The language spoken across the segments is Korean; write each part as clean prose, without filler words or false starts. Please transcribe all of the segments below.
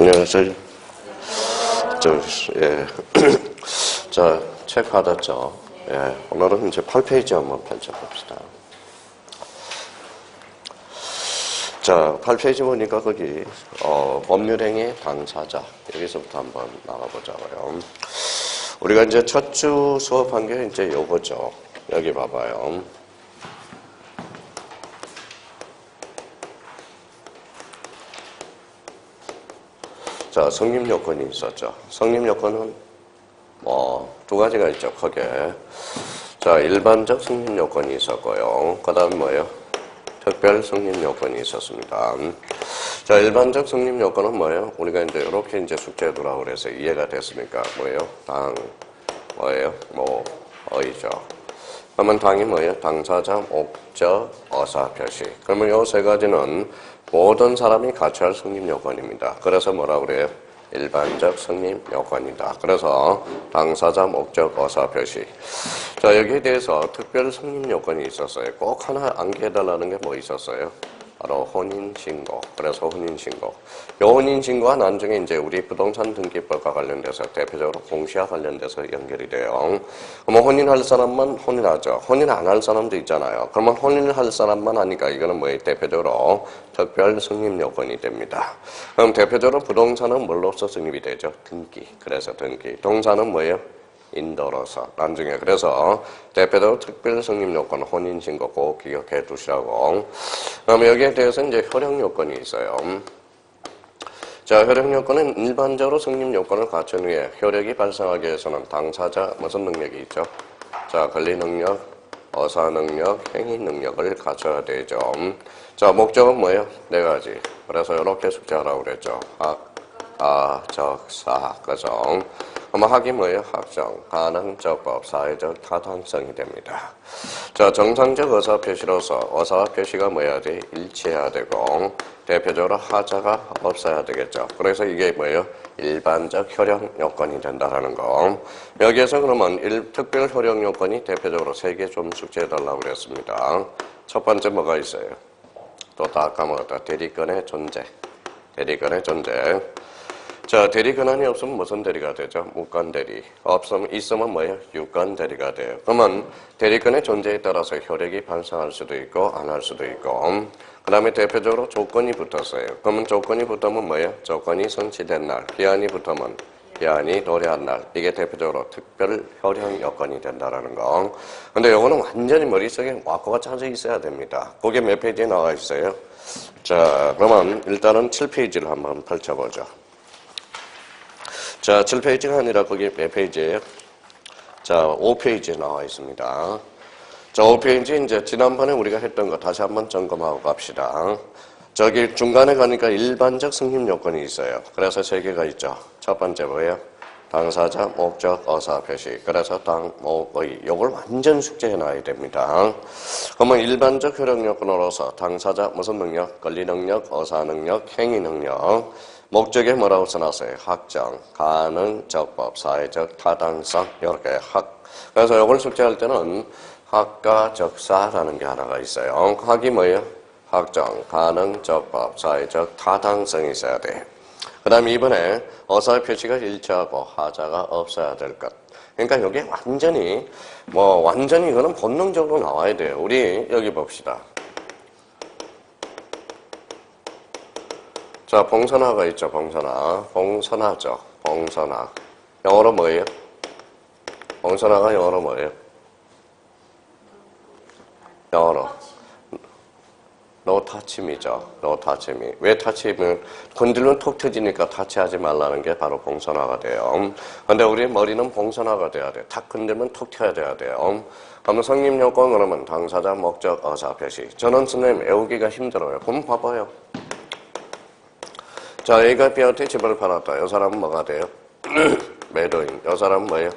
안녕하세요. 예. 자, 책 받았죠? 예. 오늘은 이제 8페이지 한번 펼쳐봅시다. 자, 8페이지 보니까 거기, 법률행위 당사자. 여기서부터 한번 나가보자고요. 우리가 이제 첫 주 수업한 게 이제 요거죠. 여기 봐봐요. 자, 성립요건이 있었죠. 성립요건은 두 가지가 있죠, 크게. 자, 일반적 성립요건이 있었고요. 그 다음 뭐예요? 특별 성립요건이 있었습니다. 자, 일반적 성립요건은 뭐예요? 우리가 이제 이렇게 이제 숙제도라고 그래서 이해가 됐으니까 뭐예요? 뭐예요? 어이죠. 그러면 당이 뭐예요? 당사자, 목적, 어사, 표시. 그러면 요 세 가지는 모든 사람이 갖춰야 할 성립요건입니다. 그래서 뭐라고 그래요? 일반적 성립요건이다. 그래서 당사자, 목적, 어사, 표시. 자, 여기에 대해서 특별 성립요건이 있었어요. 꼭 하나 암기해달라는 게 뭐 있었어요? 바로 혼인신고. 그래서 혼인신고. 요 혼인신고가 나중에 이제 우리 부동산 등기법과 관련돼서 대표적으로 공시와 관련돼서 연결이 돼요. 그러면 혼인할 사람만 혼인하죠. 혼인 안 할 사람도 있잖아요. 그러면 혼인을 할 사람만 하니까 이거는 뭐예요? 대표적으로 특별 성립요건이 됩니다. 그럼 대표적으로 부동산은 뭘로서 성립이 되죠? 등기. 그래서 등기. 동사는 뭐예요? 인도로서 나중에 그래서 대표적으로 특별 성립 요건 혼인신고 꼭 기억해 두시라고. 그럼 여기에 대해서 이제 효력 요건이 있어요. 자, 효력 요건은 일반적으로 성립 요건을 갖춘 후에 효력이 발생하기 위해서는 당사자 무슨 능력이 있죠? 자, 권리 능력, 어사 능력, 행위 능력을 갖춰야 되죠. 자, 목적은 뭐예요? 네 가지. 그래서 이렇게 숙제하라고 그랬죠. 적사, 그죠? 그럼 학이 뭐예요? 학정, 가능, 적법, 사회적 타당성이 됩니다. 자, 정상적 어사 표시로서 어사와 표시가 뭐여야 돼? 일치해야 되고 대표적으로 하자가 없어야 되겠죠. 그래서 이게 뭐예요? 일반적 효력 요건이 된다라는 거. 여기에서 그러면 특별 효력 요건이 대표적으로 3개 좀 숙제해달라고 그랬습니다. 첫 번째 뭐가 있어요? 또 다 까먹었다. 대리권의 존재. 대리권의 존재. 자, 대리 권한이 없으면 무슨 대리가 되죠? 무권 대리. 있으면 뭐예요? 유권 대리가 돼요. 그러면 대리권의 존재에 따라서 효력이 발생할 수도 있고 안 할 수도 있고. 그 다음에 대표적으로 조건이 붙었어요. 그러면 조건이 붙으면 뭐예요? 조건이 성취된 날. 기한이 붙으면 기한이 도래한 날. 이게 대표적으로 특별 효력 요건이 된다라는 거. 근데 요거는 완전히 머릿속에 와꾸가 짜져 있어야 됩니다. 그게 몇 페이지에 나와 있어요? 자, 그러면 일단은 7페이지를 한번 펼쳐보죠. 자, 7페이지가 아니라 거기 몇 페이지예요? 자, 5페이지에 나와 있습니다. 자, 5페이지 이제 지난번에 우리가 했던 거 다시 한번 점검하고 갑시다. 저기 중간에 가니까 일반적 성립 요건이 있어요. 그래서 3개가 있죠. 첫 번째 뭐예요? 당사자, 목적, 어사, 표시. 그래서 요걸 완전 숙제해 놔야 됩니다. 그러면 일반적 효력 요건으로서 당사자 무슨 능력? 권리 능력, 어사 능력, 행위 능력. 목적에 뭐라고 써놨어요? 학정, 가능, 적법, 사회적 타당성. 이렇게 그래서 이걸 숙제할 때는 학과 적사라는 게 하나가 있어요. 학이 뭐예요? 학정, 가능, 적법, 사회적 타당성이 있어야 돼. 그 다음에 이번에 어사의 표시가 일치하고 하자가 없어야 될 것. 그러니까 이게 완전히 이거는 본능적으로 나와야 돼요. 우리 여기 봅시다. 자, 봉선화가 있죠, 봉선화. 봉선화죠, 봉선화. 영어로 뭐예요? 봉선화가 영어로 뭐예요? 영어로. No touchme이죠, no touchme. 왜 touch면? 건들면 톡 터지니까 터치하지 말라는 게 바로 봉선화가 돼요. 근데 우리 머리는 봉선화가 돼야 돼. 탁 건들면 톡 튀어야 돼요. 그러면 성립요건 그러면 당사자, 목적, 어사, 표시. 저는 선생님 외우기가 힘들어요. 그럼 봐봐요. 자, A가 B한테 집을 팔았다. 이 사람은 뭐가 돼요? 매도인. 이 사람은 뭐예요?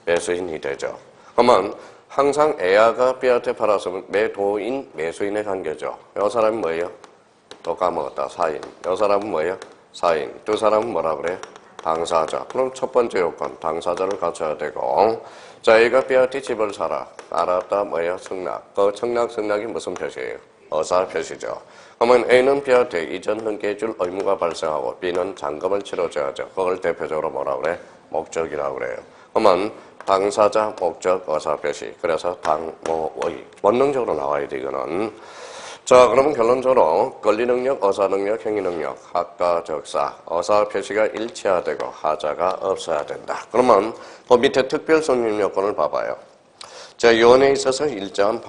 매수인이 되죠. 그러면 항상 A가 B한테 팔았으면 매도인, 매수인의 관계죠. 이 사람이 뭐예요? 또 까먹었다. 사인. 이 사람은 뭐예요? 사인. 두 사람은 뭐라 그래요? 당사자. 그럼 첫 번째 요건, 당사자를 갖춰야 되고. 자, A가 B한테 집을 사라. 알았다. 뭐예요? 승낙. 그 승낙이 무슨 표시예요? 어사 표시죠. 그러면 A는 B한테 이전 등기해줄 의무가 발생하고 B는 잔금을 치러줘야 하죠. 그걸 대표적으로 뭐라 그래? 목적이라고 그래요. 그러면 당사자, 목적, 어사 표시. 그래서 당, 뭐, 의. 원론적으로 나와야 돼, 이거는. 자, 그러면 결론적으로 권리능력, 어사능력, 행위능력, 하가, 적사, 어사 표시가 일치화되고 하자가 없어야 된다. 그러면 그 밑에 특별 성립 요건을 봐봐요. 자, 이혼에 있어서 일정한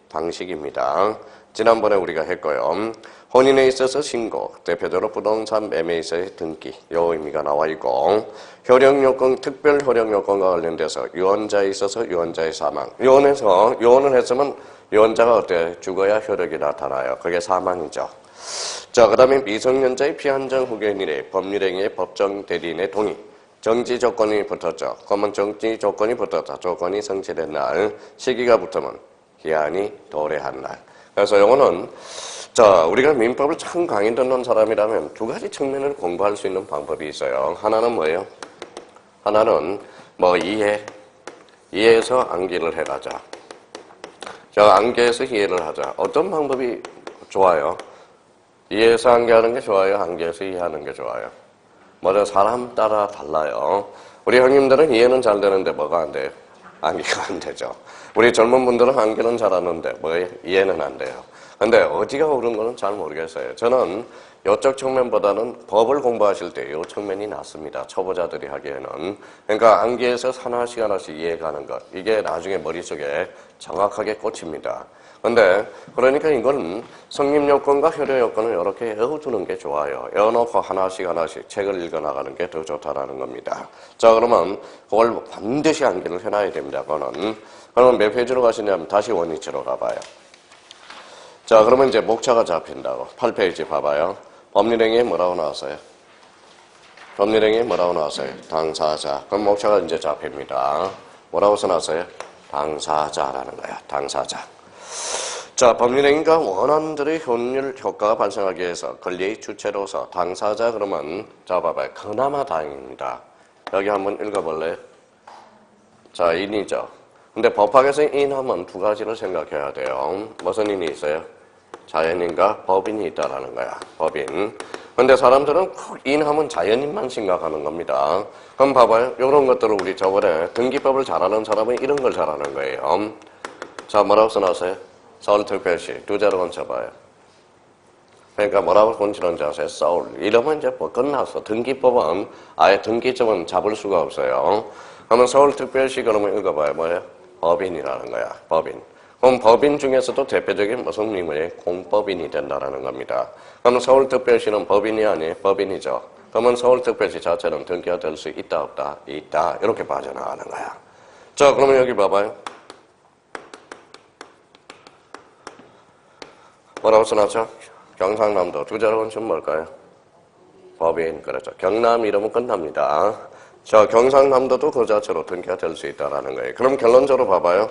방식입니다. 지난번에 우리가 했고요. 혼인에 있어서 신고, 대표적으로 부동산 매매에 있어서의 등기, 요 의미가 나와 있고, 효력요건, 특별 효력요건과 관련돼서 유언자에 있어서 유언자의 사망. 유언을 했으면 유언자가 어때? 죽어야 효력이 나타나요. 그게 사망이죠. 자, 그 다음에 미성년자의 피한정 후견일에 법률행위의 법정 대리인의 동의. 정지 조건이 붙었죠. 그러면 정지 조건이 붙었다. 조건이 성취된 날, 시기가 붙으면 기한이 도래한 날. 그래서 요거는 자, 우리가 민법을 참 강의 듣는 사람이라면 두 가지 측면을 공부할 수 있는 방법이 있어요. 하나는 뭐예요? 하나는 뭐 이해해서 암기를 해가자. 자, 암기해서 이해를 하자. 어떤 방법이 좋아요? 이해해서 암기하는 게 좋아요? 암기해서 이해하는 게 좋아요? 먼저 사람 따라 달라요. 우리 형님들은 이해는 잘 되는데 뭐가 안 돼요? 암기가 안 되죠. 우리 젊은 분들은 암기는 잘하는데 뭐예요? 이해는 안 돼요. 근데 어디가 옳은 거는 잘 모르겠어요. 저는 이쪽 측면보다는 법을 공부하실 때 이 측면이 낫습니다. 초보자들이 하기에는. 그러니까 암기해서 하나씩 이해가는 것. 이게 나중에 머릿속에 정확하게 꽂힙니다. 근데 그러니까 이건 성립요건과 효력요건을 이렇게 외워두는 게 좋아요. 외워놓고 하나씩 책을 읽어나가는 게 더 좋다라는 겁니다. 자, 그러면 그걸 반드시 암기를 해놔야 됩니다. 그러면 몇 페이지로 가시냐면 다시 원위치로 가봐요. 자, 그러면 이제 목차가 잡힌다고. 8페이지 봐봐요. 법률행위에 뭐라고 나왔어요? 법률행위에 뭐라고 나왔어요? 당사자. 그럼 목차가 이제 잡힙니다. 뭐라고 써놨어요? 당사자라는 거야. 당사자. 자, 법률행위가 원한들의 효율 효과가 발생하기 위해서 권리의 주체로서 당사자 그러면 자 봐봐요. 그나마 다행입니다. 여기 한번 읽어볼래요? 자, 인이죠. 근데 법학에서 인하면 두 가지를 생각해야 돼요. 무슨 인이 있어요? 자연인과 법인이 있다라는 거야. 법인. 근데 사람들은 꼭 인하면 자연인만 생각하는 겁니다. 그럼 봐봐요. 이런 것들을 우리 저번에 등기법을 잘하는 사람은 이런 걸 잘하는 거예요. 자, 뭐라고 써놨어요? 서울특별시. 두 자로 건쳐봐요. 그러니까 뭐라고 건치는지 아세요? 서울. 이러면 이제 뭐 끝났어. 등기법은 아예 등기점은 잡을 수가 없어요. 그러면 서울특별시 그러면 읽어봐요. 뭐예요? 법인이라는 거야. 법인. 그럼 법인 중에서도 대표적인 무슨 의미예요? 공법인이 된다라는 겁니다. 그러면 서울특별시는 법인이 아니에요? 법인이죠. 그러면 서울특별시 자체는 등기가 될 수 있다 없다? 있다. 이렇게 빠져나가는 거야. 자, 그러면 여기 봐봐요. 뭐라고 써놨죠? 경상남도. 두 자로 건치면 뭘까요? 법인. 그렇죠. 경남 이러면 끝납니다. 자, 경상남도도 그 자체로 등기가 될 수 있다라는 거예요. 그럼 결론적으로 봐봐요.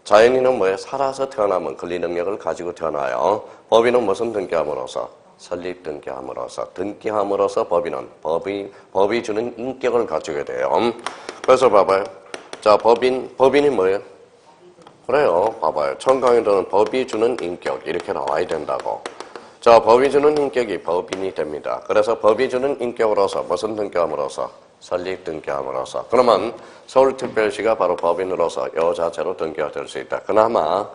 자연인은 뭐예요? 살아서 태어나면 권리 능력을 가지고 태어나요. 법인은 무슨 등기함으로써? 설립 등기함으로써 법인은 법이 주는 인격을 가지게 돼요. 그래서 봐봐요. 자, 법인이 뭐예요? 그래요. 봐봐요. 청강에도는 법이 주는 인격 이렇게 나와야 된다고. 자, 법이 주는 인격이 법인이 됩니다. 그래서 법이 주는 인격으로서 무슨 등기함으로써? 설립 등기함으로써. 그러면 서울특별시가 바로 법인으로서 이 자체로 등기가 될 수 있다. 그나마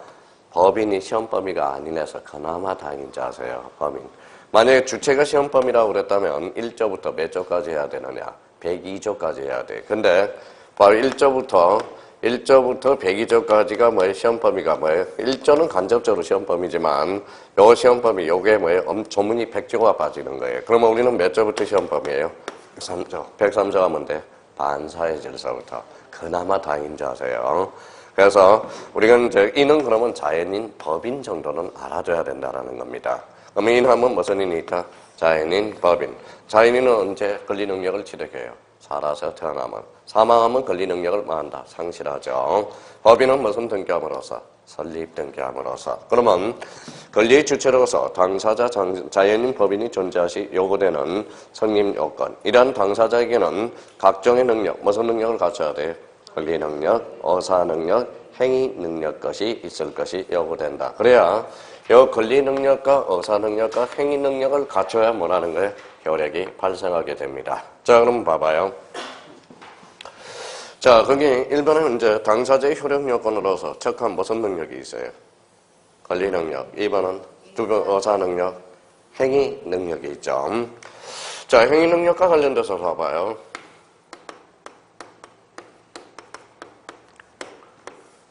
법인이 시험범위가 아니라서 그나마 다행인지 아세요? 법인. 만약에 주체가 시험범위라고 그랬다면 1조부터 몇 조까지 해야 되느냐? 102조까지 해야 돼. 근데 바로 1조부터 102조까지가 뭐예요? 시험범위가 뭐예요? 1조는 간접적으로 시험범위지만 요 시험범위 요게 뭐예요? 조문이 100조가 빠지는 거예요. 그러면 우리는 몇 조부터 시험범위예요? 103조. 103조 하면 돼. 반사의 질서부터. 그나마 다행인지 아세요? 그래서 우리가 이제 인은 그러면 자연인, 법인 정도는 알아둬야 된다라는 겁니다. 그러면 인하면 무슨 인이 있다? 자연인, 법인. 자연인은 언제 권리 능력을 취득해요? 살아서 태어나면. 사망하면 권리 능력을 뭐한다? 상실하죠. 법인은 무슨 등기함으로써? 설립 등기함으로써. 그러면 권리의 주체로서 당사자 자연인 법인이 존재하시 요구되는 성립 요건. 이러한 당사자에게는 각종의 능력, 무슨 능력을 갖춰야 돼요? 권리 능력, 어사 능력, 행위 능력 것이 있을 것이 요구된다. 그래야 요 권리 능력과 의사 능력과 행위 능력을 갖춰야 뭐라는 거예요? 효력이 발생하게 됩니다. 자, 그럼 봐봐요. 자, 거기 1번은 이제 당사자의 효력 요건으로서 척한 무슨 능력이 있어요? 권리 능력. 2번은 의사 능력, 행위 능력이 있죠. 자, 행위 능력과 관련돼서 봐봐요.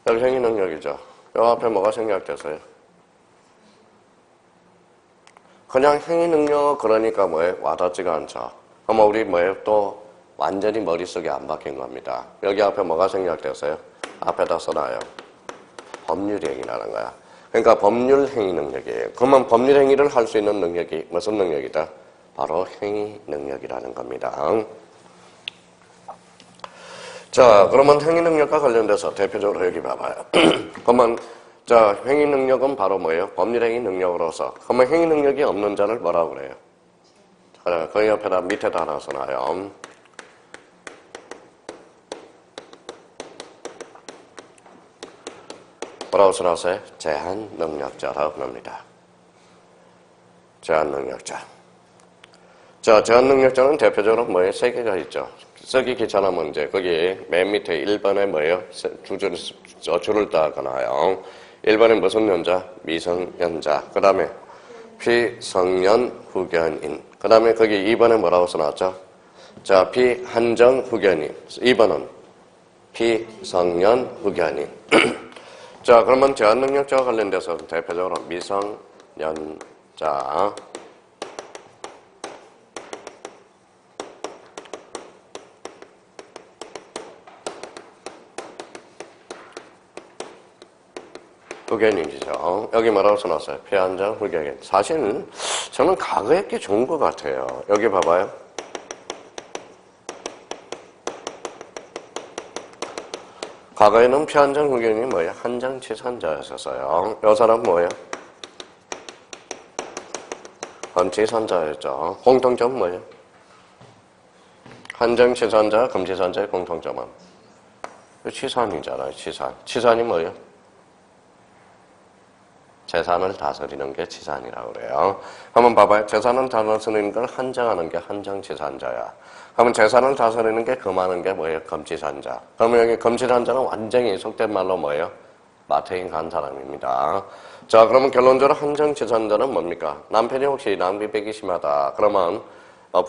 여기 행위 능력이죠. 요 앞에 뭐가 생략됐어요? 그냥 행위 능력 그러니까 뭐예요? 와닿지가 않죠. 그러면 우리 뭐예요? 또 완전히 머릿속에 안 박힌 겁니다. 여기 앞에 뭐가 생략됐어요? 앞에다 써놔요. 법률행위라는 거야. 그러니까 법률행위 능력이에요. 그러면 법률행위를 할 수 있는 능력이 무슨 능력이다? 바로 행위 능력이라는 겁니다. 자, 그러면 행위 능력과 관련돼서 대표적으로 여기 봐봐요. 그러면 자, 행위 능력은 바로 뭐예요? 법률행위 능력으로서. 그러면 행위 능력이 없는 자를 뭐라고 그래요? 자, 그 옆에다 밑에다 하나 써놔요. 뭐라고 써놨어요? 제한 능력자라고 합니다. 제한 능력자. 자, 제한 능력자는 대표적으로 뭐예요? 세 개가 있죠. 쓰기 귀찮으면 이제 거기 맨 밑에 1번에 뭐예요? 줄을 따거나요. 1번에 무슨 연자? 미성년자. 그 다음에 피성년 후견인. 그 다음에 거기 2번에 뭐라고 써놨죠? 자, 피한정 후견인. 2번은 피성년 후견인. 자, 그러면 제한 능력자와 관련돼서 대표적으로 미성년자. 후견인이죠. 여기 뭐라고 써놨어요? 피한정 후견인. 사실 저는 과거에 게 좋은 것 같아요. 여기 봐봐요. 과거에는 피한정 후견인이 뭐예요? 한정치산자였었어요. 이 사람 뭐예요? 검치산자였죠. 공통점은 뭐예요? 한정치산자, 검치산자의 공통점은 치산이잖아요. 치산. 치산이 뭐예요? 재산을 다스리는 게 치산이라고 그래요. 한번 봐봐요. 재산을 다스리는 걸 한정하는 게 한정치산자야. 그러면 재산을 다스리는 게 금하는 게 뭐예요? 검치산자. 그러면 여기 검치산자는 완전히 속된 말로 뭐예요? 마태인 간 사람입니다. 자, 그러면 결론적으로 한정치산자는 뭡니까? 남편이 혹시 낭비백이 심하다. 그러면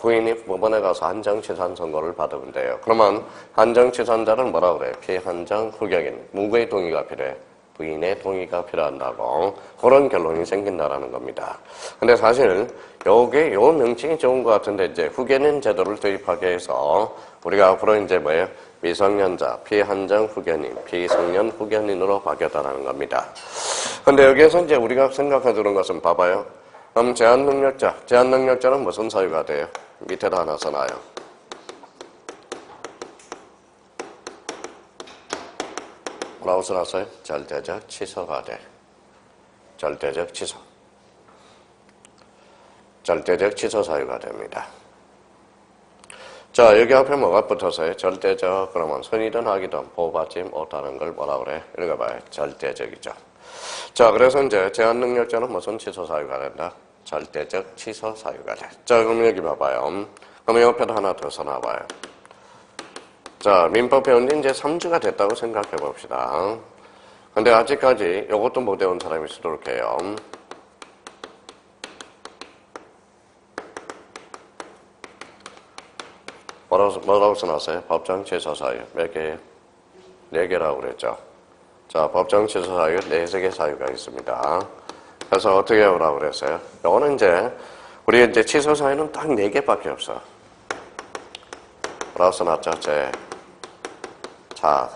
부인이 법원에 가서 한정치산 선고를 받으면 돼요. 그러면 한정치산자는 뭐라고 그래요? 피한정 후견인. 누구의 동의가 필요해? 부인의 동의가 필요한다고 그런 결론이 생긴다라는 겁니다. 근데 사실 요게 요 명칭이 좋은 것 같은데 이제 후견인 제도를 도입하게 해서 우리가 앞으로 이제 뭐예요? 미성년자, 피한정 후견인, 피성년 후견인으로 바뀌었다는 겁니다. 근데 여기에서 이제 우리가 생각해 두는 것은 봐봐요. 그럼 제한 능력자, 제한 능력자는 무슨 사유가 돼요? 밑에다 하나 써놔요. 뭐라고 써놨어요? 절대적 취소가 돼. 절대적 취소. 절대적 취소 사유가 됩니다. 자, 여기 앞에 뭐가 붙었어요? 절대적, 그러면 선이든 악이든 보호받지 못하는 걸 뭐라고 그래? 읽어봐요. 절대적이죠. 자, 그래서 이제 제한 능력자는 무슨 취소 사유가 된다? 절대적 취소 사유가 돼. 자, 그럼 여기 봐봐요. 그럼 옆에도 하나 더 써놔봐요. 자, 민법 배운 지 이제 3주가 됐다고 생각해 봅시다. 근데 아직까지 이것도 못 외운 사람이 있도록 해요. 뭐라고 써놨어요? 법정 취소 사유. 몇 개예요? 4개라고 그랬죠. 자, 법정 취소 사유 4개 사유가 있습니다. 그래서 어떻게 해오라고 그랬어요? 요거는 이제, 우리 이제 취소 사유는 딱 4개밖에 없어. 뭐라고 써놨죠? 제착사강.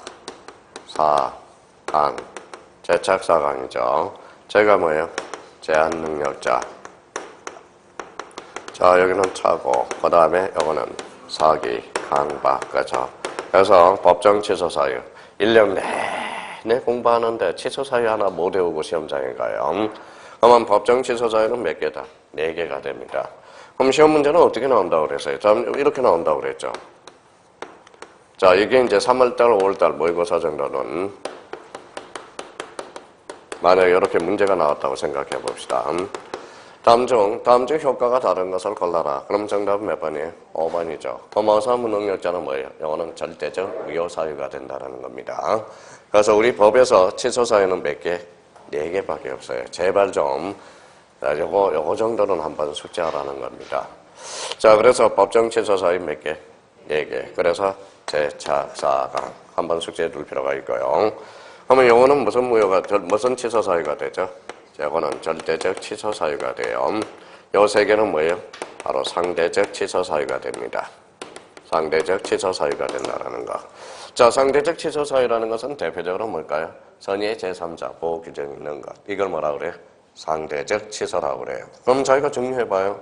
제착사강이죠. 제가 뭐예요? 제한 능력자. 자, 여기는 차고, 그 다음에 요거는 사기, 강박, 그죠? 그래서 법정 취소 사유. 1년 내내 공부하는데 취소 사유 하나 못 외우고 시험장에 가요. 그러면 법정 취소 사유는 몇 개다? 4개가 됩니다. 그럼 시험 문제는 어떻게 나온다고 그랬어요? 자, 이렇게 나온다고 그랬죠. 자, 이게 이제 3월달, 5월달 모의고사 정도는 만약에 이렇게 문제가 나왔다고 생각해 봅시다. 다음 중 효과가 다른 것을 골라라. 그럼 정답은 몇 번이에요? 5번이죠. 어마어마한 무능력자는 뭐예요? 이거는 절대적 의효사유가 된다는 겁니다. 그래서 우리 법에서 취소사유는 몇 개? 4개밖에 없어요. 제발 좀 요거 정도는 한번 숙지하라는 겁니다. 자, 그래서 법정 취소사유 몇 개? 4개. 그래서 제착, 사강 한번 숙지해 둘 필요가 있고요. 그러면 요거는 무슨 취소사유가 되죠? 요거는 절대적 취소사유가 돼요. 요 3개는 뭐예요? 바로 상대적 취소사유가 됩니다. 상대적 취소사유가 된다는 거. 자, 상대적 취소사유라는 것은 대표적으로 뭘까요? 선의의 제3자 보호 규정이 있는 것. 이걸 뭐라고 그래요? 상대적 취소라고 그래요. 그럼 저희가 정리해봐요.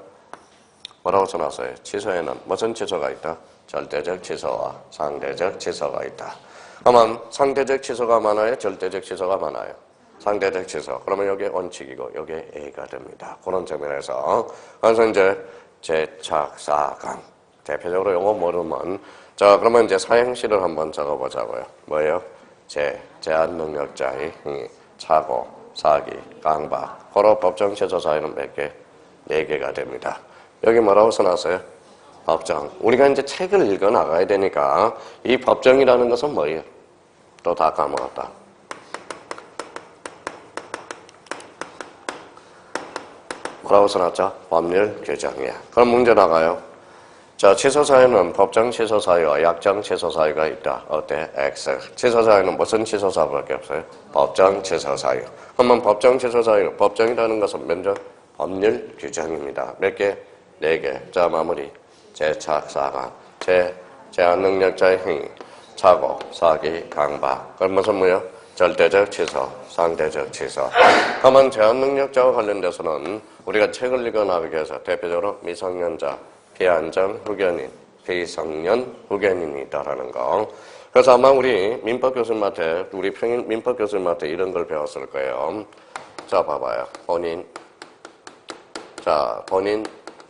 뭐라고 써놨어요? 취소에는 무슨 취소가 있다? 절대적 취소와 상대적 취소가 있다. 그러면 상대적 취소가 많아요? 절대적 취소가 많아요? 상대적 취소. 그러면 여기 원칙이고 여기 A가 됩니다. 그런 점에서 그래서 이제 제착, 사강 대표적으로 영어 모르면 자 그러면 이제 사행시를 한번 적어보자고요. 뭐예요? 제한 능력자의 행위, 착오, 사기, 강박. 고로 법정 취소 사유는 몇 개? 4개가 됩니다. 여기 뭐라고 써놨어요? 법정. 우리가 이제 책을 읽어 나가야 되니까 이 법정이라는 것은 뭐예요? 또 다 까먹었다. 뭐라고 써놨죠? 법률 규정이야. 그럼 문제 나가요. 자, 취소사유는 법정 취소사유와 약정 취소사유가 있다. 어때? X. 취소사유는 무슨 취소사유밖에 없어요? 법정 취소사유. 그러면 법정 취소사유, 법정이라는 것은 먼저 법률 규정입니다. 몇 개? 4개. 자, 마무리. 제착, 사강. 제한 능력자의 행위. 착오, 사기, 강박. 그럼 무슨 뭐요? 절대적 취소, 상대적 취소. 다만 제한 능력자와 관련돼서는 우리가 책을 읽어나가기 위해서 대표적으로 미성년자, 피안정, 후견인, 비성년, 후견인이 있다라는 거. 그래서 아마 우리 민법 교수님한테, 우리 평일 민법 교수님한테 이런 걸 배웠을 거예요. 자, 봐봐요. 본인,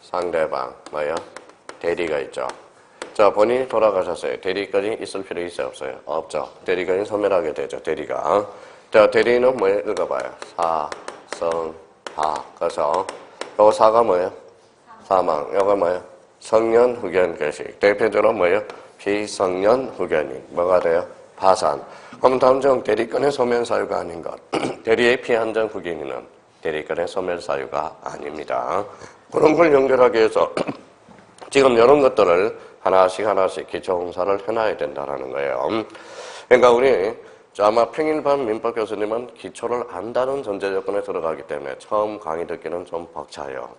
상대방, 뭐예요? 대리가 있죠. 자, 본인이 돌아가셨어요. 대리까지 있을 필요 있어요? 없어요? 없죠. 대리까지 소멸하게 되죠. 대리가. 자, 대리는 뭐예요? 읽어봐요. 사, 성, 하. 그래서 요거 사가 뭐예요? 사망. 요거 뭐예요? 성년 후견 개식. 대표적으로 뭐예요? 비성년 후견인. 뭐가 돼요? 파산. 그럼 다음 중 대리권의 소멸 사유가 아닌 것. 대리의 피한정 후견인은 대리권의 소멸 사유가 아닙니다. 그런 걸 연결하기 위해서 지금 이런 것들을 하나씩 기초공사를 해놔야 된다는 거예요. 그러니까 우리 아마 평일반 민법 교수님은 기초를 안다는 전제 조건에 들어가기 때문에 처음 강의 듣기는 좀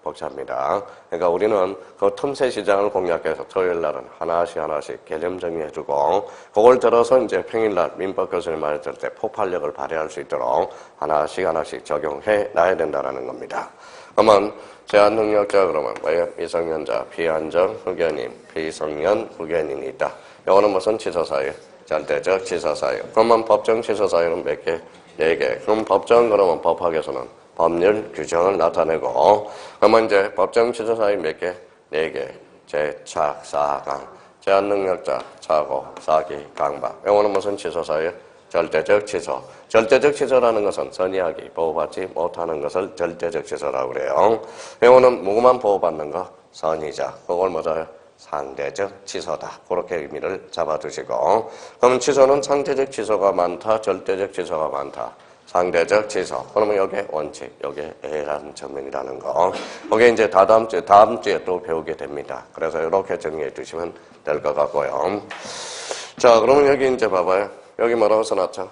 벅찹니다. 그러니까 우리는 그 틈새 시장을 공략해서 토요일 날은 하나씩 개념 정리해주고 그걸 들어서 이제 평일날 민법 교수님 말 들을 때 폭발력을 발휘할 수 있도록 하나씩 적용해 놔야 된다는 겁니다. 그러면 제한 능력자 그러면 뭐예요? 미성년자, 비안정, 후견인, 비성년, 후견인이 있다. 이거는 무슨 취소사유? 절대적 취소사유. 그러면 법정 취소사유는 몇 개? 4개. 그럼 법정 그러면 법학에서는 법률 규정을 나타내고 그러면 이제 법정 취소사유 몇 개? 4개. 제착, 사강. 제한 능력자, 착오, 사기, 강박. 이거는 무슨 취소사유? 절대적 취소. 절대적 취소라는 것은 선의하기, 보호받지 못하는 것을 절대적 취소라고 그래요. 이거는 누구만 보호받는 거? 선의자. 그걸 뭐죠? 상대적 취소다. 그렇게 의미를 잡아두시고 그러면 취소는 상대적 취소가 많다, 절대적 취소가 많다. 상대적 취소. 그러면 여기에 원칙, 여기에 A라는 전면이라는 거. 그게 이제 다음 주에 또 배우게 됩니다. 그래서 이렇게 정리해 주시면 될 것 같고요. 자, 그러면 여기 이제 봐봐요. 여기 뭐라고 써놨죠?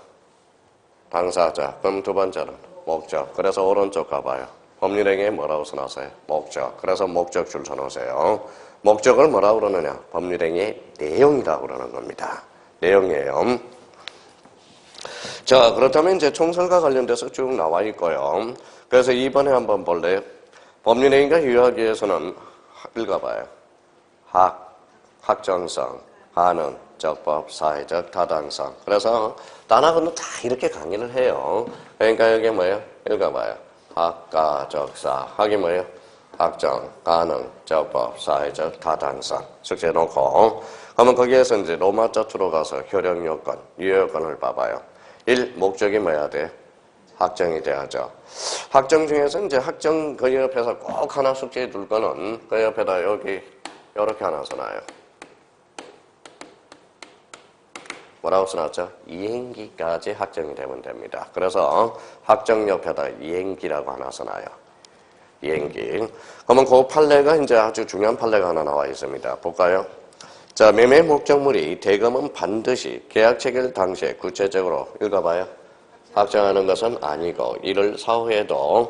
당사자. 그럼 두 번째는 목적. 그래서 오른쪽 가봐요. 법률행위에 뭐라고 써놨어요? 목적. 그래서 목적 줄 써놓으세요. 목적을 뭐라고 그러느냐? 법률행위의 내용이라고 그러는 겁니다. 내용이에요. 자, 그렇다면 이제 총설과 관련돼서 쭉 나와 있고요. 그래서 이번에 한번 볼래요? 법률행위가 유효하기 위해서는 읽어봐요. 학정성, 가능, 적법, 사회적 타당성. 그래서 단학은 다 이렇게 강의를 해요. 그러니까 여기 뭐예요? 읽어봐요. 학가적사. 학이 뭐예요? 학정, 가능, 적법, 사회적 타당성. 숙제 놓고 그러면 거기에서 이제 로마 자투로 가서 효력 요건, 유효 요건을 봐봐요. 1. 목적이 뭐야 돼? 확정이 돼야죠. 확정 중에서 이제 확정 그 옆에서 꼭 하나 숙제해 둘 거는 그 옆에다 여기 이렇게 하나 써놔요. 뭐라고 써놨죠? 이행기까지 확정이 되면 됩니다. 그래서 확정 옆에다 이행기라고 하나 써놔요. 이행기. 그러면 그 판례가 이제 아주 중요한 판례가 하나 나와 있습니다. 볼까요? 자, 매매 목적물이 대금은 반드시 계약 체결 당시에 구체적으로 읽어봐요. 확정하는 것은 아니고 이를 사후에라도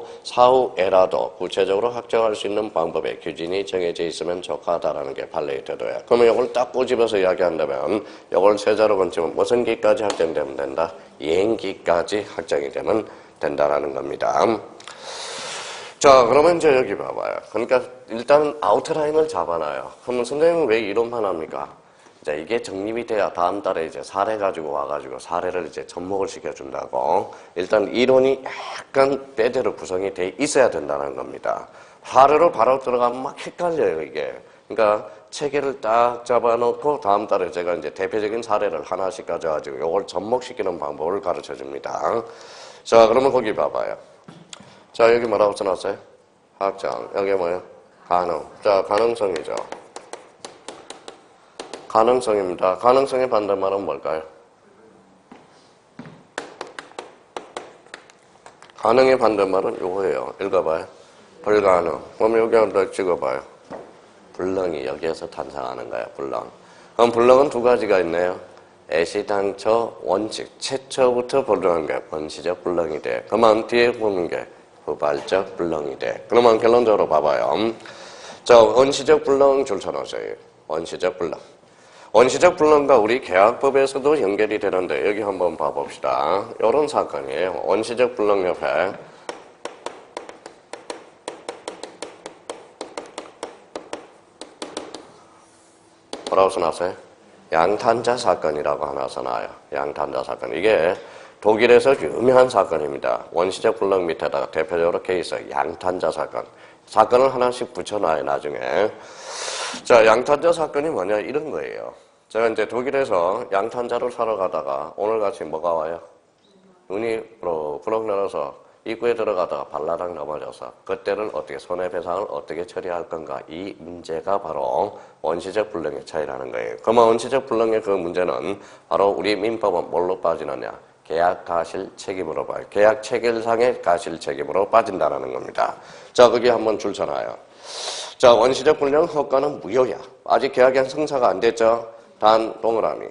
구체적으로 확정할 수 있는 방법의 규진이 정해져 있으면 좋다라는 게 판례의 태도예요. 그러면 이걸 딱 꼬집어서 이야기한다면 이걸 세자로 건치면 무슨 기까지 확정되면 된다? 이행기까지 확정이 되면 된다라는 겁니다. 자, 그러면 이제 여기 봐봐요. 그러니까 일단 아웃라인을 잡아놔요. 그러면 선생님은 왜 이론만 합니까? 이제 이게 정립이 돼야 다음 달에 이제 사례 가지고 와가지고 사례를 이제 접목을 시켜준다고. 일단 이론이 약간 때대로 구성이 돼 있어야 된다는 겁니다. 사례로 바로 들어가면 막 헷갈려요, 이게. 그러니까 체계를 딱 잡아놓고 다음 달에 제가 이제 대표적인 사례를 하나씩 가져가지고 이걸 접목시키는 방법을 가르쳐 줍니다. 자, 그러면 거기 봐봐요. 자, 여기 뭐라고 써놨어요? 확정. 여기 뭐예요? 가능. 자, 가능성이죠. 가능성입니다. 가능성의 반대말은 뭘까요? 가능의 반대말은 요거예요. 읽어봐요. 불가능. 그럼 여기 한번 찍어봐요. 불능이 여기에서 탄생하는 거예요. 불능. 그럼 불능은 두 가지가 있네요. 애시당초 원칙, 최초부터 불능한 게 원시적 불능이 돼. 그러면 뒤에 보는 게 후발적 불능이 돼. 그러면 결론적으로 봐봐요. 자, 원시적 불능 줄쳐놓으세요. 원시적 불능. 원시적 불능과 우리 계약법에서도 연결이 되는데 여기 한번 봐봅시다. 이런 사건이에요. 원시적 불능 옆에 뭐라고 써놨어요? 양탄자 사건이라고 하나 써놔요. 양탄자 사건. 이게 독일에서 유명한 사건입니다. 원시적 불능 밑에다가 대표적으로 케이스 양탄자 사건. 사건을 하나씩 붙여놔요, 나중에. 자, 양탄자 사건이 뭐냐, 이런 거예요. 제가 이제 독일에서 양탄자를 사러 가다가 오늘같이 뭐가 와요? 눈이 부럭부럭 내려서 입구에 들어가다가 발라당 넘어져서 그때를 어떻게 손해배상을 어떻게 처리할 건가, 이 문제가 바로 원시적 불능의 차이라는 거예요. 그러면 원시적 불능의 그 문제는 바로 우리 민법은 뭘로 빠지느냐? 계약 가실 책임으로 봐요. 계약 체결상의 가실 책임으로 빠진다는 겁니다. 자, 거기 한번 줄 쳐놔요. 자, 원시적 불능 허가는 무효야. 아직 계약이 성사가 안 됐죠? 단 동그라미.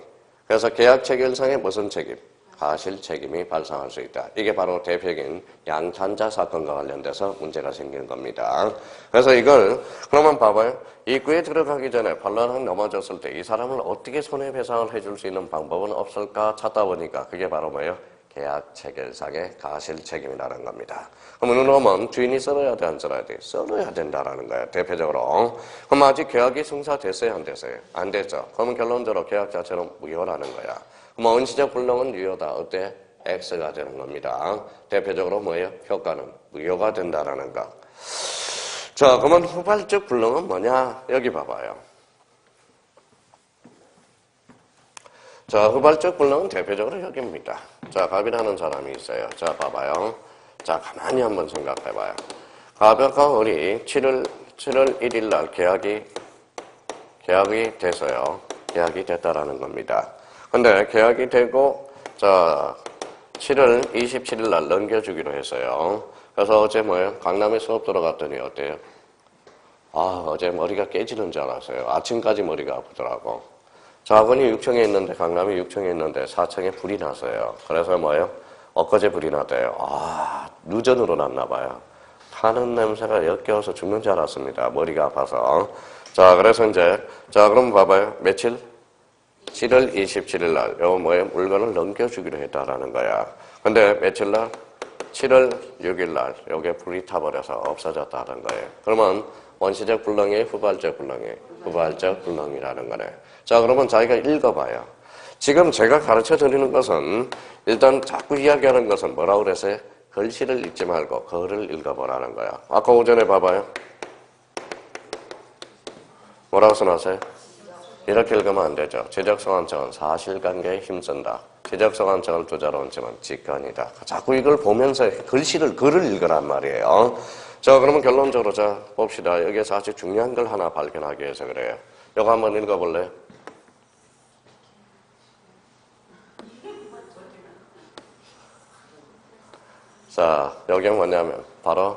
그래서 계약 체결상의 무슨 책임? 가실 책임이 발생할 수 있다. 이게 바로 대표적인 양탄자 사건과 관련돼서 문제가 생기는 겁니다. 그래서 이걸 그러면 봐봐요. 입구에 들어가기 전에 발라당 넘어졌을 때 이 사람을 어떻게 손해배상을 해줄 수 있는 방법은 없을까 찾다 보니까 그게 바로 뭐예요? 계약 체결상의 가실 책임이라는 겁니다. 그러면 이놈은 주인이 썰어야 돼, 안 썰어야 돼? 썰어야 된다라는 거예요, 대표적으로. 그럼 아직 계약이 성사됐어요, 안 됐어요? 안 됐죠. 그러면 결론적으로 계약 자체는 무효라는 거야. 그럼 원시적 불능은 유효다. 어때? X가 되는 겁니다. 대표적으로 뭐예요? 효과는 무효가 된다라는 거. 자, 그러면 후발적 불능은 뭐냐? 여기 봐봐요. 자, 후발적 불능은 대표적으로 여기입니다. 자, 갑이라는 사람이 있어요. 자, 봐봐요. 자, 가만히 한번 생각해봐요. 갑과 을이 7월 1일 날 계약이 돼서요. 계약이 됐다라는 겁니다. 근데 계약이 되고, 자, 7월 27일 날 넘겨주기로 했어요. 그래서 어제 뭐예요? 강남에 수업 들어갔더니 어때요? 아, 어제 머리가 깨지는 줄 알았어요. 아침까지 머리가 아프더라고. 자건이 6층에 있는데, 강남이 6층에 있는데 4층에 불이 났어요. 그래서 뭐예요? 엊그제 불이 났대요. 아, 누전으로 났나봐요. 타는 냄새가 역겨워서 죽는 줄 알았습니다. 머리가 아파서. 자, 그래서 이제, 자, 그럼 봐봐요. 며칠? 7월 27일 날, 요 뭐예요? 물건을 넘겨주기로 했다라는 거야. 근데 며칠 날? 7월 6일 날, 요게 불이 타버려서 없어졌다는 거예요. 그러면 원시적 불능이 후발적 불능이라는 거네. 자, 그러면 자기가 읽어봐요. 지금 제가 가르쳐 드리는 것은 일단 자꾸 이야기하는 것은 뭐라고 그랬어요? 글씨를 읽지 말고 글을 읽어보라는 거야. 아까 오전에 봐봐요. 뭐라고 써놨어요? 이렇게 읽으면 안 되죠. 제적성한청은 사실관계에 힘쓴다. 지적소관청을 두자로 얹으면 직관이다. 자꾸 이걸 보면서 글을 읽으란 말이에요. 자, 그러면 결론적으로 자 봅시다. 여기에서 아주 중요한 걸 하나 발견하기 위해서 그래요. 이거 한번 읽어볼래요? 자, 여기 뭐냐면 바로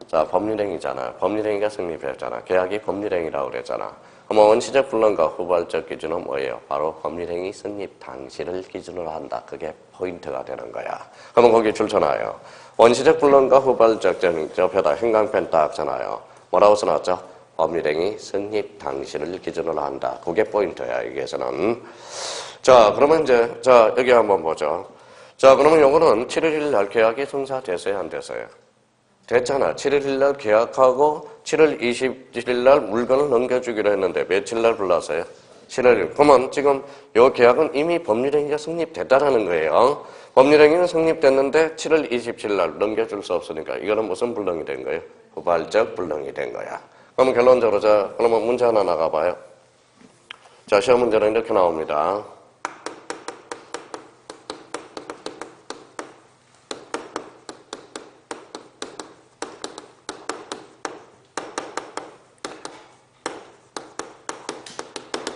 자 법률행위잖아. 법률행위가 성립했잖아. 계약이 법률행위라고 그랬잖아. 그러면 원시적 불능과 후발적 기준은 뭐예요? 바로 법률행위 성립 당시를 기준으로 한다. 그게 포인트가 되는 거야. 그러면 거기 줄 쳐놔요. 원시적 불능과 후발적 접혀다 형광펜 딱 쳐놔요. 뭐라고 써놨죠? 법률행위 성립 당시를 기준으로 한다. 그게 포인트야. 여기에서는. 자, 그러면 이제 자 여기 한번 보죠. 자, 그러면 요거는 7월 1일 날 계약이 성사됐어요, 안 됐어요? 됐잖아. 7월 1일 날 계약하고 7월 27일 날 물건을 넘겨주기로 했는데 며칠 날 불렀어요? 7월 1일. 그러면 지금 요 계약은 이미 법률행위가 성립됐다라는 거예요. 법률행위는 성립됐는데 7월 27일 날 넘겨줄 수 없으니까 이거는 무슨 불능이 된 거예요? 후발적 불능이 된 거야. 그러면 결론적으로 자, 그러면 문제 하나 나가봐요. 자, 시험 문제는 이렇게 나옵니다.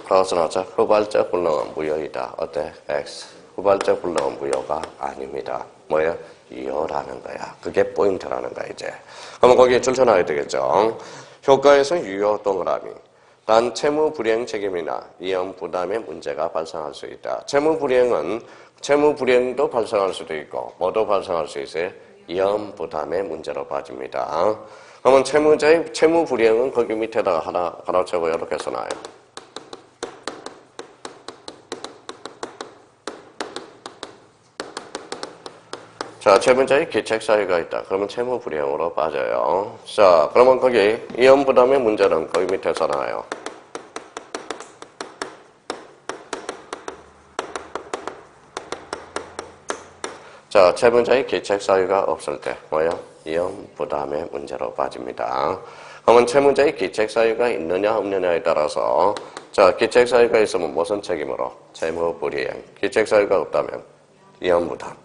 그러나 후발적 불능은 무효이다. 어때? X. 후발적 불능은 무효가 아닙니다. 뭐예요? 유효라는 거야. 그게 포인트라는 거야, 이제. 그러면 거기에 줄쳐놔야 되겠죠. 효과에서 유효 동그라미. 단 채무 불이행 책임이나 이연 부담의 문제가 발생할 수 있다. 채무 불이행도 발생할 수도 있고 뭐도 발생할 수 있어요? 이연 부담의 문제로 빠집니다. 그러면 채무 불이행은 거기 밑에다가 하나 가로치고 이렇게 써놔요. 자, 채무자의 기책 사유가 있다. 그러면 채무 불이행으로 빠져요. 자, 그러면 거기 이연 부담의 문제는 거기 밑에 써놔요. 자, 채무자의 기책 사유가 없을 때 뭐예요? 이연 부담의 문제로 빠집니다. 그러면 채무자의 기책 사유가 있느냐 없느냐에 따라서 자, 기책 사유가 있으면 무슨 책임으로? 채무 불이행. 기책 사유가 없다면 이연 부담.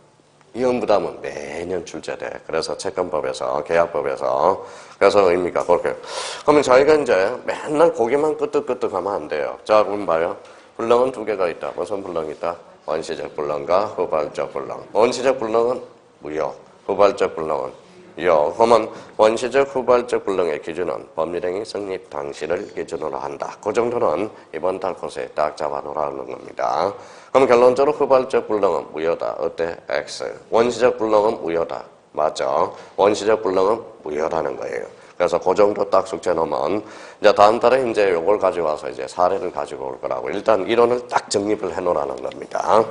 이연 부담은 매년 출제돼. 그래서 채권법에서, 계약법에서. 그래서 의미가 그렇게. 그러면 저희가 이제 맨날 고개만 끄덕끄덕 하면 안 돼요. 자, 그럼 봐요. 불능은 두 개가 있다. 무슨 불능이 있다? 원시적 불능과 후발적 불능. 원시적 불능은 무효. 후발적 불능은 유효. 그러면 원시적 후발적 불능의 기준은 법률행위 성립 당시를 기준으로 한다. 그 정도는 이번 달 코스에 딱 잡아놓으라는 겁니다. 그럼 결론적으로 후발적 불능은 무효다. 어때? X. 원시적 불능은 무효다. 맞죠? 원시적 불능은 무효라는 거예요. 그래서 그 정도 딱 숙제 놓으면 이제 다음 달에 이제 요걸 가지고 와서 이제 사례를 가지고 올 거라고 일단 이론을 딱 정립을 해 놓으라는 겁니다.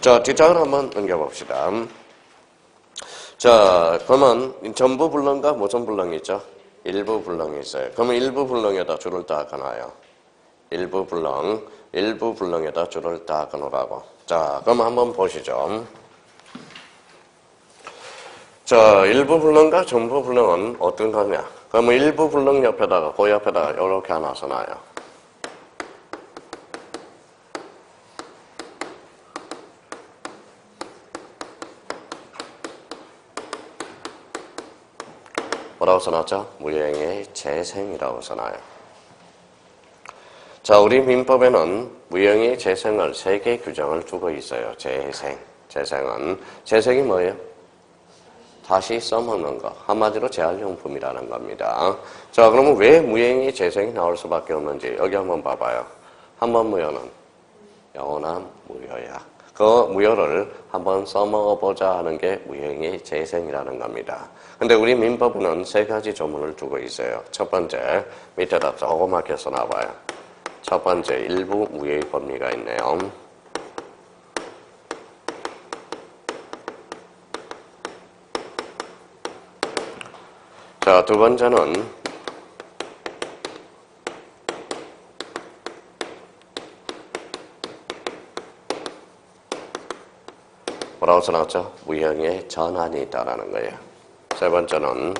자, 뒷장을 한번 넘겨봅시다. 자, 그러면 전부 불능과 무슨 불능이 있죠? 일부 불능이 있어요. 그러면 일부 불능에다 줄을 딱 하나요. 일부 불능에다 줄을 딱 끊으라고. 자, 그럼 한번 보시죠. 자, 일부 불능과 전부 불능은 어떤 거냐? 그러면 일부 불능 옆에다가, 그 옆에다가 이렇게 하나 써놔요. 뭐라고 써놨죠? 무효행위의 재생이라고 써놔요. 자, 우리 민법에는 무효행위의 재생을 3개 규정을 두고 있어요. 재생이 뭐예요? 다시 써먹는 거. 한마디로 재활용품이라는 겁니다. 자, 그러면 왜 무효행위 재생이 나올 수밖에 없는지 여기 한번 봐봐요. 한 번 무효는 영원한 무효야. 그 무효를 한번 써먹어보자 하는 게 무효행위 재생이라는 겁니다. 근데 우리 민법은 3가지 조문을 두고 있어요. 첫 번째, 밑에다 조그맣게 써놔봐요. 첫 번째, 일부 무효의 법리가 있네요. 자, 두 번째는 뭐라고 써놨죠? 무효행위의 전환이 있다라는 거예요. 세 번째는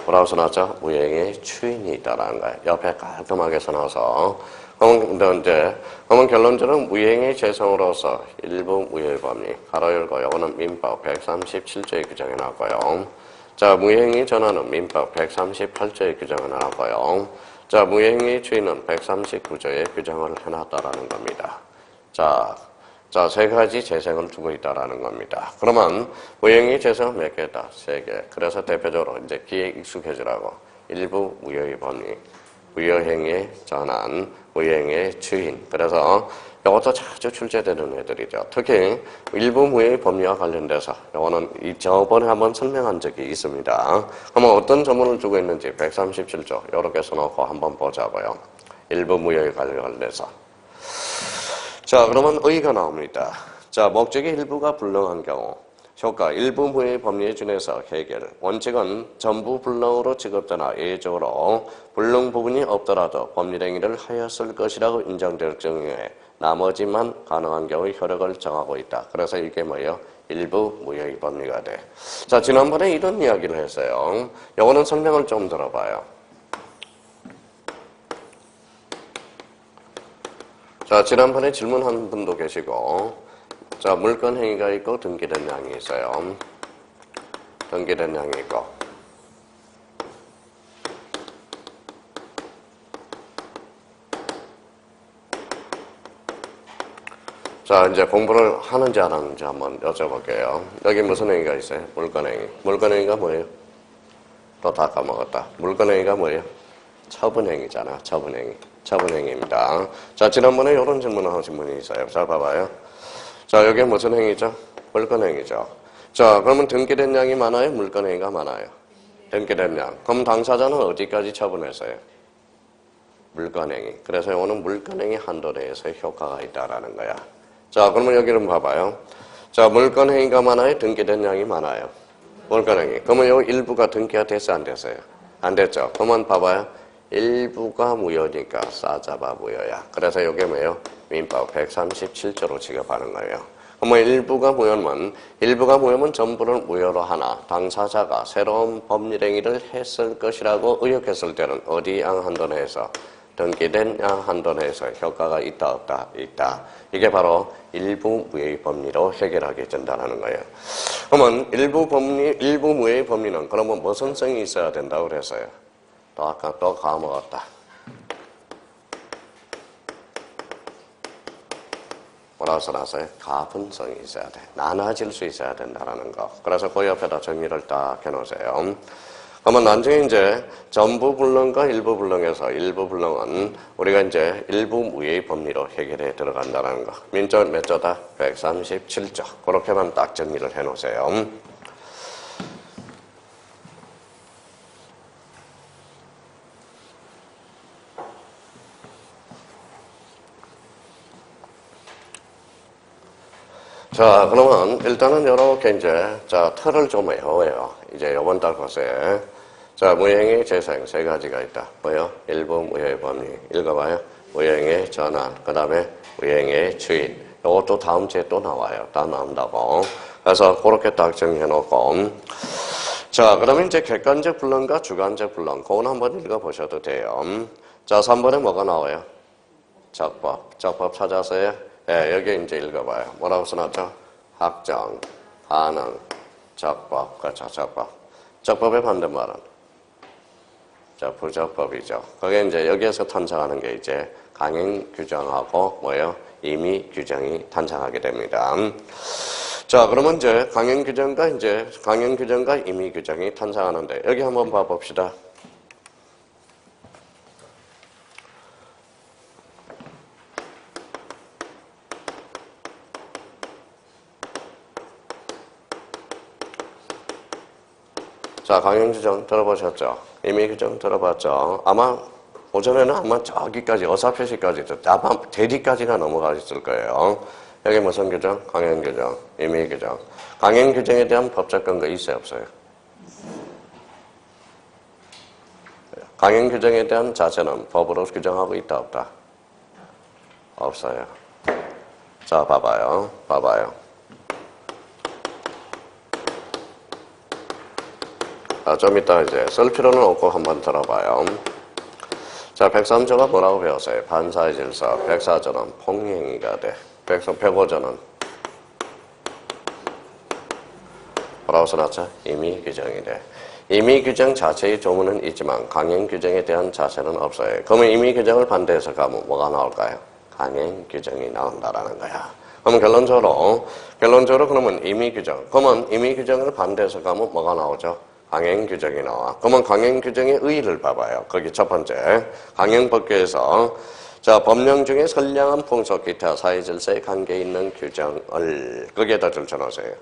뭐라고 써놨죠? 무형의 추인이 있다라는 거예요. 옆에 깔끔하게 써놔서. 그러면 결론적으로 무형의 재성으로서 일부 무효의 법리, 가로 열고, 요거는 민법 137조의 규정에 나왔고요. 자, 무형의 전환은 민법 138조의 규정에 나왔고요. 자, 무형의 추인은 139조의 규정을 해놨다라는 겁니다. 자, 세 가지 재생을 두고 있다라는 겁니다. 그러면 무형의 재생은 몇 개다? 세 개. 그래서 대표적으로 이제 귀에 익숙해지라고 일부 무효의 법리, 무효행의 전환, 무효행의 추인. 그래서 이것도 자주 출제되는 애들이죠. 특히 일부 무효의 법리와 관련돼서 이거는 저번에 한번 설명한 적이 있습니다. 그러면 어떤 전문을 두고 있는지 137조 이렇게 써놓고 한번 보자고요. 일부 무효에 관련돼서. 자, 그러면 의의가 나옵니다. 자, 목적의 일부가 불능한 경우 효과 일부 무효의 법리에 준해서 해결. 원칙은 전부 불능으로 취급되나 예외적으로 불능 부분이 없더라도 법률행위를 하였을 것이라고 인정될 경우에 나머지만 가능한 경우의 효력을 정하고 있다. 그래서 이게 뭐예요? 일부 무효의 법리가 돼. 자, 지난번에 이런 이야기를 했어요. 요거는 설명을 좀 들어봐요. 자, 지난번에 질문한 분도 계시고, 자, 물건 행위가 있고 등기된 양이 있어요. 등기된 양이 있고. 자, 이제 공부를 하는지 안 하는지 한번 여쭤볼게요. 여기 무슨 행위가 있어요? 물건 행위. 물건 행위가 뭐예요? 또 다 까먹었다. 물건 행위가 뭐예요? 처분 행위잖아. 처분 행위. 처분 행위입니다. 자, 지난번에 이런 질문을 하신 분이 있어요. 자, 봐봐요. 자, 여기 무슨 행위죠? 물건 행위죠. 자, 그러면 등기된 양이 많아요? 물건 행위가 많아요? 등기된 양. 그럼 당사자는 어디까지 처분했어요? 물건 행위. 그래서 이거는 물건 행위 한도 내에서 효과가 있다라는 거야. 자, 그러면 여기는 봐봐요. 자, 물건 행위가 많아요? 등기된 양이 많아요? 물건 행위. 그러면 요 일부가 등기가 됐어요? 안 됐어요? 안 됐죠? 그러면 봐봐요. 일부가 무효니까 싸잡아 무효야. 그래서 이게 뭐예요? 민법 137조로 취급하는 거예요. 그러면 일부가 무효면 전부를 무효로 하나 당사자가 새로운 법률행위를 했을 것이라고 의혹했을 때는 어디 양 한도 내에서? 등기된 양 한도 내에서 효과가 있다 없다? 있다. 이게 바로 일부 무효의 법리로 해결하게 된다는 거예요. 그러면 일부 무효의 법리는 그러면 무슨 성이 있어야 된다고 그랬어요? 아까 또 까먹었다. 뭐라고 써놨어요? 가분성이 있어야 돼. 나눠질 수 있어야 된다는 거. 그래서 그 옆에다 정리를 딱 해놓으세요. 그러면 나중에 이제 전부 불능과 일부 불능에서 일부 불능은 우리가 이제 일부 무효의 법리로 해결해 들어간다는 거. 민법 몇 조다? 137조. 그렇게만 딱 정리를 해놓으세요. 자, 그러면 일단은 이렇게 이제 틀을 좀 외워요. 이제 이번 달 것에 자, 무효행위 재생 세 가지가 있다. 뭐요? 일부 무효의 법리 읽어봐요. 무효행위 전환, 그 다음에 무효행위 추인. 이것도 다음 주에 또 나와요. 다 나온다고. 그래서 그렇게 딱 정리해놓고 자, 그러면 이제 객관적 불능과 주관적 불능 그건 한번 읽어보셔도 돼요. 자, 3번에 뭐가 나와요? 적법. 적법 찾았어요? 예, 여기 이제 읽어봐요. 뭐라고 써놨죠? 확정, 가능, 적법. 그렇죠, 적법. 적법의 반대말은? 자, 부적법이죠. 그게 이제 여기에서 탄생하는 게 이제 강행 규정하고 뭐예요? 임의 규정이 탄생하게 됩니다. 자, 그러면 이제 강행 규정과 임의 규정이 탄생하는데 여기 한번 봐봅시다. 자, 강행규정 들어보셨죠? 임의규정 들어봤죠? 아마 오전에는 아마 저기까지 어사표시까지 아마 대리까지가 넘어가 있을 거예요. 여기 무슨 규정? 강행규정, 임의규정. 강행규정에 대한 법적 근거 있어요, 없어요? 강행규정에 대한 자체는 법으로 규정하고 있다, 없다? 없어요. 자, 봐봐요. 좀 이따 이제 쓸 필요는 없고 한번 들어봐요. 자, 103조가 뭐라고 배웠어요? 반사의 질서. 104조는 폭행위가 돼. 105조는 뭐라고 써놨죠? 임의 규정이 돼. 임의 규정 자체의 조문은 있지만 강행 규정에 대한 자체는 없어요. 그러면 임의 규정을 반대해서 가면 뭐가 나올까요? 강행 규정이 나온다라는 거야. 그러면 결론적으로 그러면 임의 규정. 그러면 임의 규정을 반대해서 가면 뭐가 나오죠? 강행 규정이 나와. 그러면 강행 규정의 의의를 봐봐요. 거기 첫 번째. 강행법규에서 자, 법령 중에 선량한 풍속, 기타, 사회 질서에 관계 있는 규정을 거기에다 들쳐놓으세요.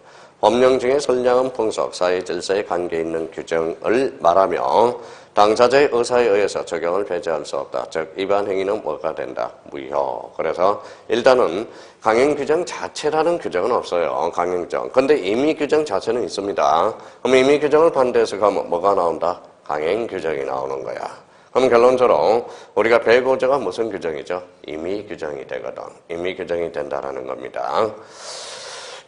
법령 중에 선량한 풍속, 사회 질서에 관계 있는 규정을 말하며 당사자의 의사에 의해서 적용을 배제할 수 없다. 즉 위반 행위는 뭐가 된다? 무효. 그래서 일단은 강행 규정 자체라는 규정은 없어요. 강행 규정. 근데 임의 규정 자체는 있습니다. 그럼 임의 규정을 반대해서 가면 뭐가 나온다? 강행 규정이 나오는 거야. 그럼 결론적으로 우리가 105조가 무슨 규정이죠? 임의 규정이 되거든. 임의 규정이 된다라는 겁니다.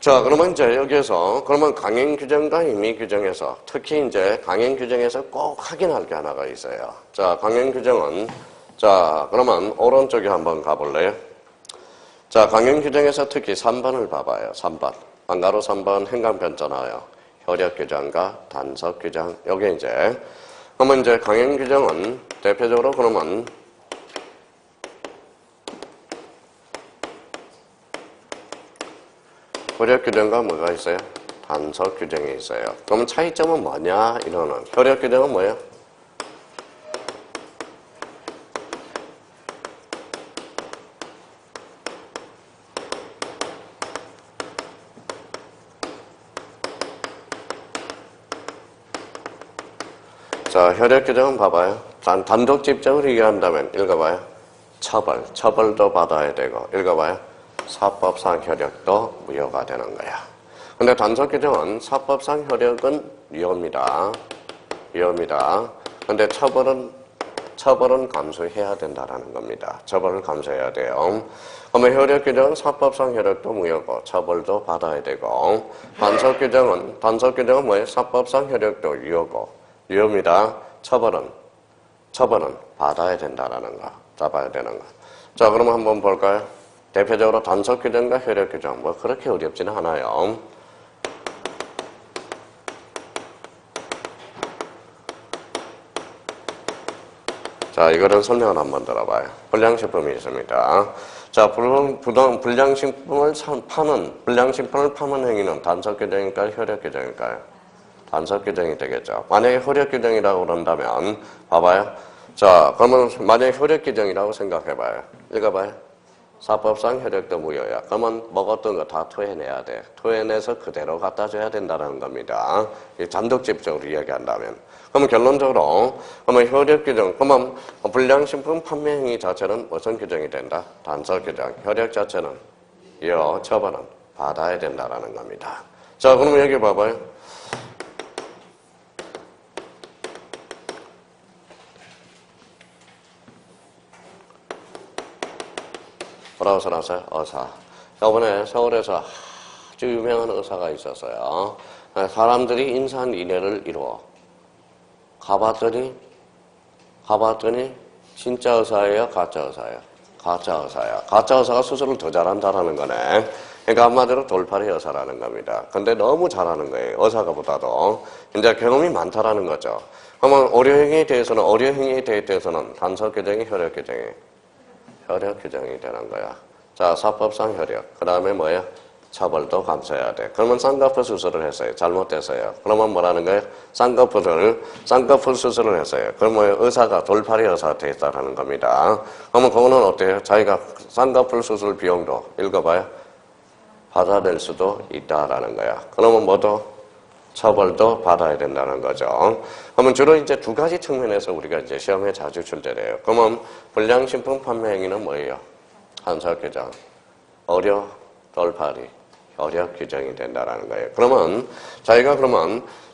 자, 그러면 이제 여기에서 그러면 강행 규정과 임의 규정에서 특히 이제 강행 규정에서 꼭 확인할 게 하나가 있어요. 자, 강행 규정은 자, 그러면 오른쪽에 한번 가볼래요? 자, 강행 규정에서 특히 3번을 봐봐요. 3번. 방가로 3번 행간편자 나와요. 효력 규정과 단속 규정. 여기 이제 그러면 이제 강행 규정은 대표적으로 그러면 효력 규정과 뭐가 있어요? 단속 규정이 있어요. 그러면 차이점은 뭐냐? 이거는 효력 규정은 뭐예요? 자, 효력 규정은 봐봐요. 단독직접을 얘기한다면 읽어봐요. 처벌도 받아야 되고 읽어봐요. 사법상 효력도 무효가 되는 거야. 근데 단속 규정은 사법상 효력은 유효입니다. 근데 처벌은 감수해야 된다라는 겁니다. 처벌을 감수해야 돼요. 그러면 효력 규정은 사법상 효력도 무효고 처벌도 받아야 되고 단속 규정은 뭐예요? 사법상 효력도 유효입니다. 처벌은 받아야 된다라는 거. 잡아야 되는 거. 자, 그러면 한번 볼까요? 대표적으로 단속 규정과 효력 규정 뭐 그렇게 어렵지는 않아요. 자, 이거는 설명을 한번 들어봐요. 불량식품이 있습니다. 자, 불량식품을 파는 행위는 단속 규정일까요? 효력 규정일까요? 단속 규정이 되겠죠. 만약에 효력 규정이라고 그런다면 봐봐요. 자, 그러면 만약에 효력 규정이라고 생각해봐요. 읽어봐요. 사법상 효력도 무효야. 그러면 먹었던 거 다 토해내야 돼. 토해내서 그대로 갖다 줘야 된다는 겁니다. 단독집적으로 이야기한다면. 그러면 결론적으로 그러면 효력 규정, 그러면 불량식품 판매 행위 자체는 무슨 규정이 된다? 단속 규정. 효력 자체는 처벌은 받아야 된다는 겁니다. 자, 그러면 여기 봐봐요. 뭐라고 써놨어요? 의사. 저번에 서울에서 아주 유명한 의사가 있었어요. 사람들이 인산인해를 이루어. 가봤더니 진짜 의사예요? 가짜 의사예요? 가짜 의사야. 가짜 의사가 수술을 더 잘한다라는 거네. 그러니까 한마디로 돌팔이 의사라는 겁니다. 근데 너무 잘하는 거예요. 의사가보다도. 이제 경험이 많다라는 거죠. 그러면 의료행위에 대해서는 단속 규정이 효력 규정이 되는 거야. 자, 사법상 효력. 그 다음에 뭐예요? 처벌도 감수해야 돼. 그러면 쌍꺼풀 수술을 했어요. 잘못됐어요. 그러면 뭐라는 거예요? 쌍꺼풀 수술을 했어요. 그러면 의사가 돌팔이 의사가 되었다는 겁니다. 그러면 그거는 어때요? 자기가 쌍꺼풀 수술 비용도 읽어봐요. 받아낼 수도 있다라는 거야. 그러면 뭐도? 처벌도 받아야 된다는 거죠. 그러면 주로 이제 두 가지 측면에서 우리가 이제 시험에 자주 출제돼요. 그러면 불량식품 판매 행위는 뭐예요? 단속 규정, 의료 돌팔이, 효력 규정이 된다라는 거예요. 그러면 자기가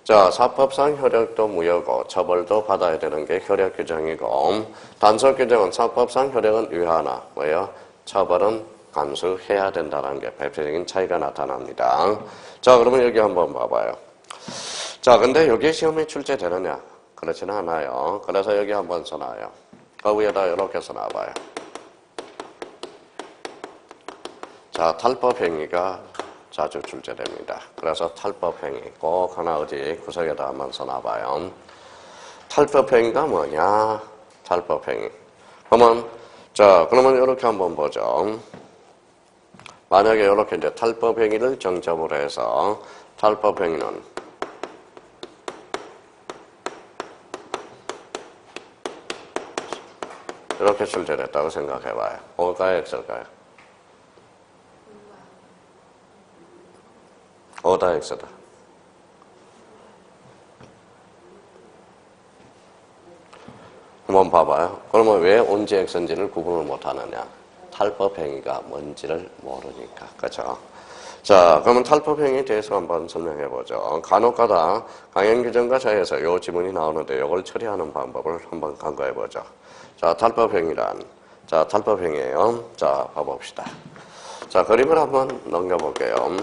자, 사법상 효력도 무효고 처벌도 받아야 되는 게 효력 규정이고 단속 규정은 사법상 효력은 유효하나 뭐예요? 처벌은 감수해야 된다는 게 대표적인 차이가 나타납니다. 자, 그러면 여기 한번 봐봐요. 자, 근데 여기 시험에 출제되느냐? 그렇지는 않아요. 그래서 여기 한번 써놔요. 그 위에다 이렇게 써놔봐요. 자, 탈법행위가 자주 출제됩니다. 그래서 탈법행위 꼭 하나 어디 구석에다 한번 써놔봐요. 탈법행위가 뭐냐? 탈법행위. 그러면 이렇게 한번 보죠. 만약에 이렇게 이제 탈법행위를 정점으로 해서 탈법행위는 이렇게 출제됐다고 생각해봐요. O일까요? X일까요? O다 X다. 한번 봐봐요. 그러면 왜 O인지 X인지를 구분을 못하느냐? 탈법행위가 뭔지를 모르니까. 그렇죠? 자, 그러면 탈법행위에 대해서 한번 설명해보죠. 간혹가다 강행규정과 자에서 이 지문이 나오는데 이걸 처리하는 방법을 한번 간과해보죠. 자, 탈법행위란, 자, 탈법행위예요. 자, 봐봅시다. 자, 그림을 한번 넘겨볼게요.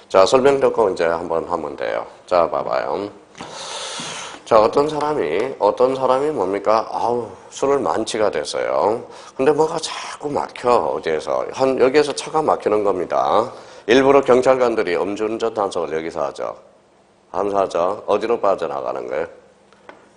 자, 설명 듣고 이제 한번 하면 돼요. 자, 봐봐요. 자, 어떤 사람이 뭡니까? 술을 만취가 됐어요. 근데 뭐가 자꾸 막혀, 어디에서. 여기에서 차가 막히는 겁니다. 일부러 경찰관들이 음주운전 단속을 여기서 하죠. 하죠. 어디로 빠져나가는 거예요?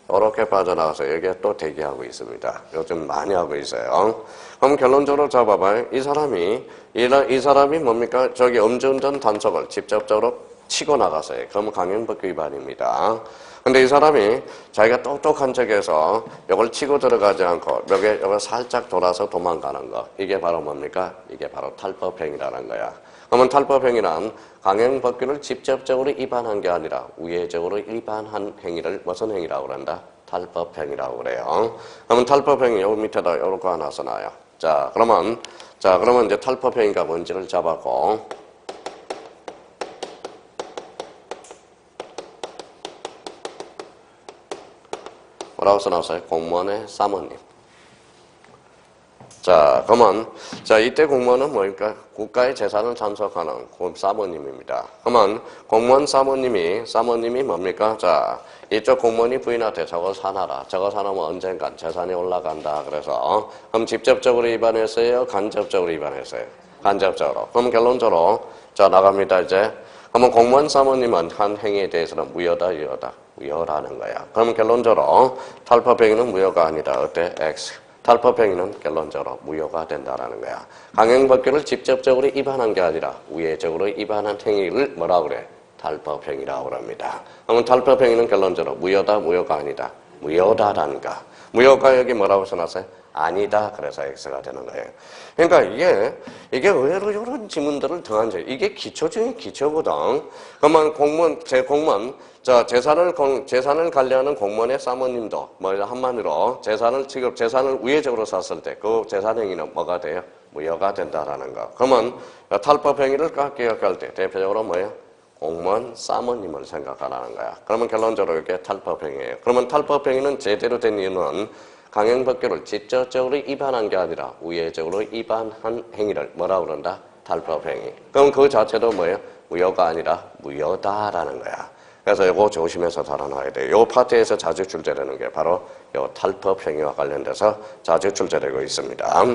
이렇게 빠져나가서 여기에 또 대기하고 있습니다. 요즘 많이 하고 있어요. 그럼 결론적으로 잡아봐요. 이 사람이 뭡니까? 저기 음주운전 단속을 직접적으로 치고 나가서요. 그러면 강행법규 위반입니다. 근데 이 사람이 자기가 똑똑한 척해서 이걸 치고 들어가지 않고 이걸 살짝 돌아서 도망가는 거. 이게 바로 뭡니까? 이게 바로 탈법행위라는 거야. 그러면 탈법행위란 강행법규를 직접적으로 위반한 게 아니라 우회적으로 위반한 행위를 무슨 행위라고 그런다? 탈법행위라고 그래요. 그러면 탈법행위 여기 밑에다 이렇게 하나 써놔요. 자, 그러면 이제 탈법행위가 뭔지를 잡았고, 뭐라고 써놨어요? 공무원의 사모님. 자, 그러면, 이때 공무원은 뭐일까? 국가의 재산을 찬속하는 사모님입니다. 그러면, 공무원 사모님이 뭡니까? 자, 이쪽 공무원이 부인한테 저거 사놔라. 저거 사놓으면 언젠간 재산이 올라간다. 그래서, 그럼 직접적으로 위반했어요? 간접적으로 위반했어요? 간접적으로. 그럼 결론적으로, 자, 나갑니다, 이제. 그러면 공무원 사모님은 한 행위에 대해서는 무효다, 유효다? 무효라는 거야. 그러면 결론적으로, 탈법행위는 무효가 아니다. 어때? X. 탈법행위는 결론적으로 무효가 된다라는 거야. 강행법규를 직접적으로 위반한 게 아니라 우회적으로 위반한 행위를 뭐라고 그래? 탈법행위라고 합니다. 그러면 탈법행위는 결론적으로 무효다, 무효가 아니다. 무효다라는 거. 무효가 여기 뭐라고 써놨어요? 아니다. 그래서 X가 되는 거예요. 그러니까 이게 의외로 이런 지문들을 더한 적, 이게 기초 중에 기초거든. 그러면 공무원, 자, 재산을 관리하는 공무원의 사모님도, 한마디로 재산을 우회적으로 샀을 때 그 재산 행위는 뭐가 돼요? 무효가 된다라는 거. 그러면 탈법 행위를 기억할 때 대표적으로 뭐예요? 공무원 사모님을 생각하라는 거야. 그러면 결론적으로 이게 탈법 행위예요. 그러면 탈법 행위는 제대로 된 이유는 강행법규를 직접적으로 위반한 게 아니라 우회적으로 위반한 행위를 뭐라고 그런다? 탈법 행위. 그럼 그 자체도 뭐예요? 무효가 아니라 무효다라는 거야. 그래서 이거 조심해서 달아놔야 돼요. 이 파트에서 자주 출제되는 게 바로 이 탈법 행위와 관련돼서 자주 출제되고 있습니다.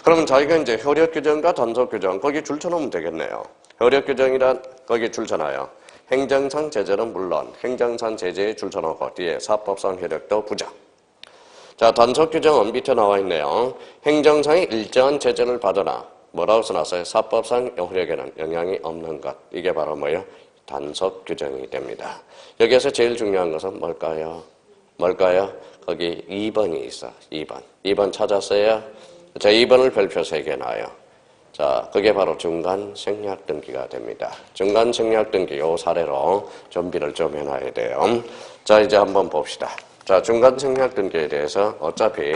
그러면 자기가 이제 효력 규정과 단속 규정 거기 줄쳐놓으면 되겠네요. 효력 규정이란 거기 줄쳐놔요. 행정상 제재는 물론 행정상 제재에 줄쳐놓고 뒤에 사법상 효력도 부정. 자, 단속 규정은 밑에 나와 있네요. 행정상의 일정한 제재를 받으나 뭐라고 써놨어요? 사법상 효력에는 영향이 없는 것. 이게 바로 뭐예요? 단속 규정이 됩니다. 여기에서 제일 중요한 것은 뭘까요? 거기 2번이 있어. 2번 찾았어요? 자, 2번을 별표 3개 놔요. 자, 그게 바로 중간 생략 등기가 됩니다. 중간 생략 등기 요 사례로 준비를 좀 해놔야 돼요. 자, 이제 한번 봅시다. 자, 중간 생략 등기에 대해서 어차피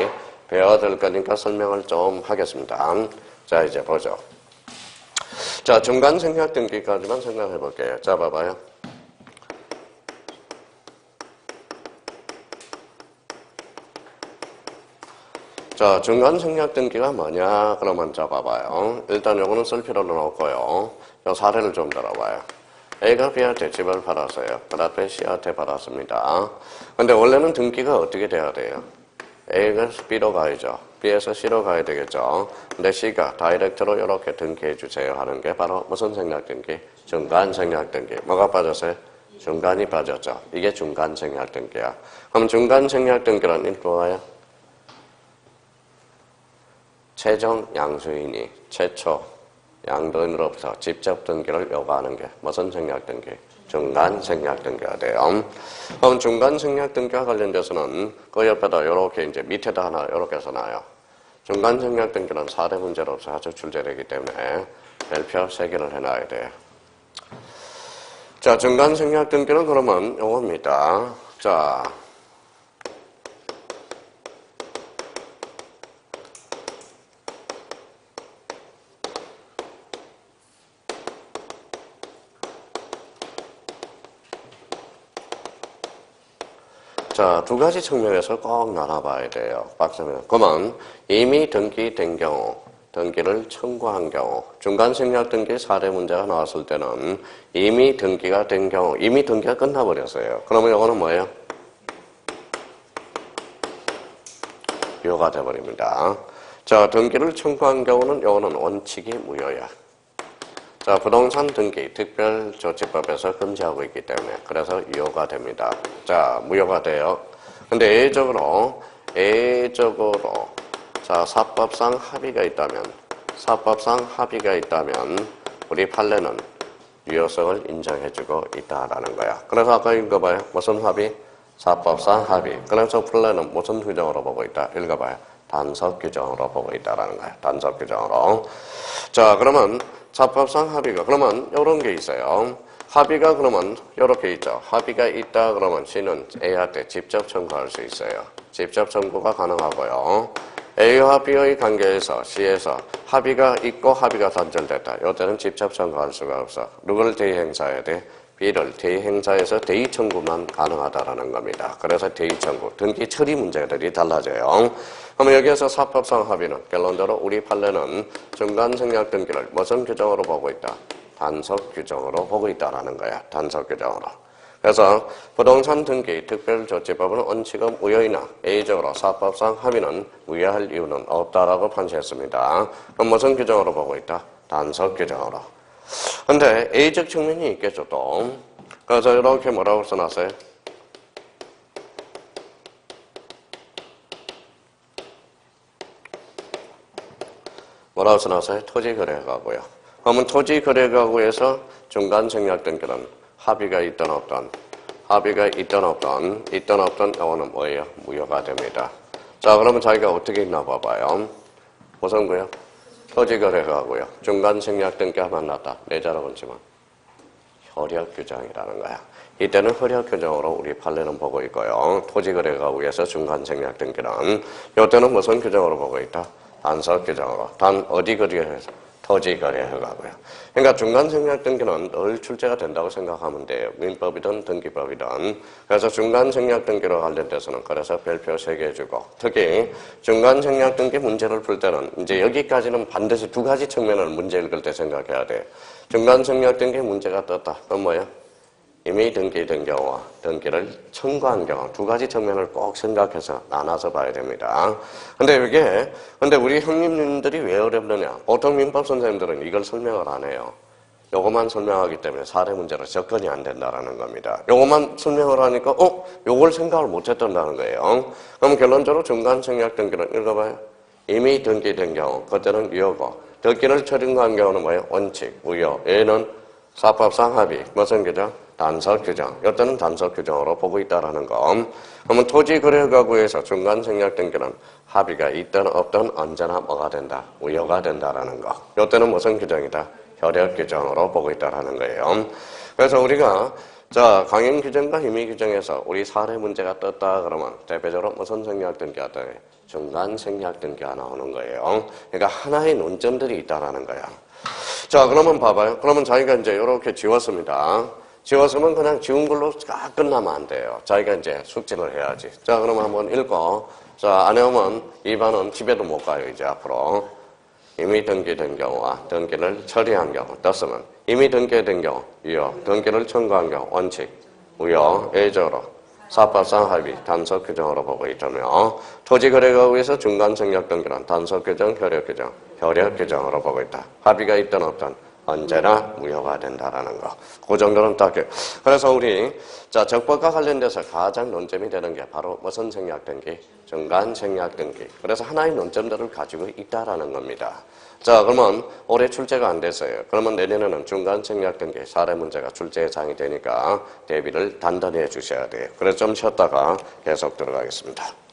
배워야 될 거니까 설명을 좀 하겠습니다. 자, 이제 보죠. 자, 중간 생략 등기까지만 생각해 볼게요. 자, 봐봐요. 자, 중간 생략 등기가 뭐냐? 그러면 적어봐요. 일단 요거는 쓸 필요는 없고요. 요 사례를 좀 들어봐요. A가 B한테 집을 팔았어요. 그 다음에 C한테 팔았습니다. 근데 원래는 등기가 어떻게 돼야 돼요? A가 B로 가야죠. B에서 C로 가야 되겠죠. 근데 C가 다이렉트로 이렇게 등기해 주세요 하는 게 바로 무슨 생략 등기? 중간 생략 등기. 뭐가 빠졌어요? 중간이 빠졌죠. 이게 중간 생략 등기야. 그럼 중간 생략 등기란 뭐예요? 최종 양수인이 최초 양도인으로부터 직접 등기를 요구하는 게 무슨 생략 등기? 중간 생략 등기가 돼요. 그럼 중간 생략 등기와 관련돼서는 그 옆에다 이렇게 이제 밑에다 하나 이렇게 써놔요. 중간 생략 등기는 4대 문제로서 아주 출제되기 때문에 별표 3개를 해놔야 돼요. 자, 중간 생략 등기는 그러면 요겁니다. 자, 자, 두 가지 측면에서 꼭 나눠봐야 돼요. 박스면. 그러면 이미 등기된 경우, 등기를 청구한 경우, 중간 생략 등기 4대 문제가 나왔을 때는 이미 등기가 된 경우, 이미 등기가 끝나버렸어요. 그러면 이거는 뭐예요? 유효가 돼버립니다. 자, 등기를 청구한 경우는 이거는 원칙이 무효야. 자, 부동산 등기 특별조치법에서 금지하고 있기 때문에 그래서 유효가 됩니다. 자, 무효가 돼요. 근데 예외적으로 자, 사법상 합의가 있다면 우리 판례는 유효성을 인정해주고 있다라는 거야. 그래서 아까 읽어봐요. 무슨 합의? 사법상 합의. 그래서 판례는 무슨 규정으로 보고 있다? 읽어봐요. 단속 규정으로 보고 있다라는 거야. 단속 규정으로. 자, 그러면 사법상 합의가 그러면 이런 게 있어요. 합의가 그러면 이렇게 있죠. 합의가 있다 그러면 C는 A한테 직접 청구할 수 있어요. 직접 청구가 가능하고요. A와 B의 관계에서 C에서 합의가 있고 합의가 단절됐다. 이때는 직접 청구할 수가 없어. 누구를 대행사해야 돼? B를 대행사에서 대의 청구만 가능하다라는 겁니다. 그래서 대의 청구, 등기 처리 문제들이 달라져요. 그러면 여기에서 사법상 합의는 결론적으로 우리 판례는 중간 생략 등기를 무슨 규정으로 보고 있다? 단속 규정으로 보고 있다라는 거야. 단속 규정으로. 그래서 부동산 등기 특별조치법은 원칙은 무효이나 A적으로 사법상 합의는 무효할 이유는 없다라고 판시했습니다. 그럼 무슨 규정으로 보고 있다? 단속 규정으로. 근데 A적 측면이 있겠죠, 또. 그래서 이렇게 뭐라고 써놨어요? 뭐라고 써놨어요? 토지거래가구요. 그러면 토지거래가구에서 중간 생략 등기는 합의가 있든 없든, 이거는 뭐예요? 무효가 됩니다. 자, 그러면 자기가 어떻게 있나 봐봐요. 무슨 거요? 토지거래가구요. 중간 생략 등기가 만났다. 네 자로 얹지만 효력 규정이라는 거야. 이때는 효력 규정으로 우리 판례는 보고 있고요. 토지거래가구에서 중간 생략 등기는 이때는 무슨 규정으로 보고 있다? 단속 규정으로. 단 어디 거래에서? 토지거래가구요. 그러니까 중간 생략 등기는 늘 출제가 된다고 생각하면 돼요. 민법이든 등기법이든. 그래서 중간 생략 등기로 관련돼서는 그래서 별표 3개 주고, 특히 중간 생략 등기 문제를 풀 때는 이제 여기까지는 반드시 두 가지 측면을 문제 읽을 때 생각해야 돼요. 중간 생략 등기 문제가 떴다. 그건 뭐예요? 이미 등기된 경우와 등기를 청구한 경우 두 가지 측면을 꼭 생각해서 나눠서 봐야 됩니다. 근데 우리 형님들이 왜 어렵느냐? 보통 민법 선생님들은 이걸 설명을 안 해요. 요것만 설명하기 때문에 사례 문제로 접근이 안 된다라는 겁니다. 요것만 설명을 하니까 요걸 생각을 못 했던다는 거예요. 그럼 결론적으로 중간 생략 등기는 읽어봐요. 이미 등기된 경우 그때는 유효고, 등기를 처리한 경우는 뭐예요? 원칙, 무효. 얘는 사법상 합의, 무슨 규정? 단속 규정. 이때는 단속 규정으로 보고 있다라는 거. 그러면 토지거래가구에서 중간 생략 등기는 합의가 있든 없든 언제나 뭐가 된다? 무효가 된다라는 거. 이때는 무슨 규정이다? 효력 규정으로 보고 있다라는 거예요. 그래서 우리가 자, 강행 규정과 임의 규정에서 우리 사례 문제가 떴다 그러면 대표적으로 무슨 생략 등기가 떠요? 중간 생략 등기가 나오는 거예요. 그러니까 하나의 논점들이 있다라는 거야. 자, 그러면 봐봐요. 그러면 자기가 이제 이렇게 지웠습니다. 지웠으면 그냥 지운 걸로 끝나면 안 돼요. 자기가 이제 숙제를 해야지. 자, 그러면 한번 읽고 자, 안 해오면 2번은 집에도 못 가요, 이제 앞으로. 이미 등기된 경우와 등기를 처리한 경우 떴으면 이미 등기된 경우 유효, 등기를 청구한 경우 원칙, 무효, 예외적으로 사법상 합의, 단서 규정으로 보고 있다며 토지거래가구에서 중간청약 등기는 단서 규정, 효력 규정, 효력 규정으로 보고 있다. 합의가 있든 없든 언제나 무효가 된다라는 거. 그 정도는 딱. 그래서 우리 자 적법과 관련돼서 가장 논점이 되는 게 바로 무슨 청약 등기, 중간 청약 등기. 그래서 하나의 논점들을 가지고 있다라는 겁니다. 자, 그러면 올해 출제가 안 됐어요. 그러면 내년에는 중간 청약 등기 사례 문제가 출제 예상이 되니까 대비를 단단히 해 주셔야 돼요. 그래서 좀 쉬었다가 계속 들어가겠습니다.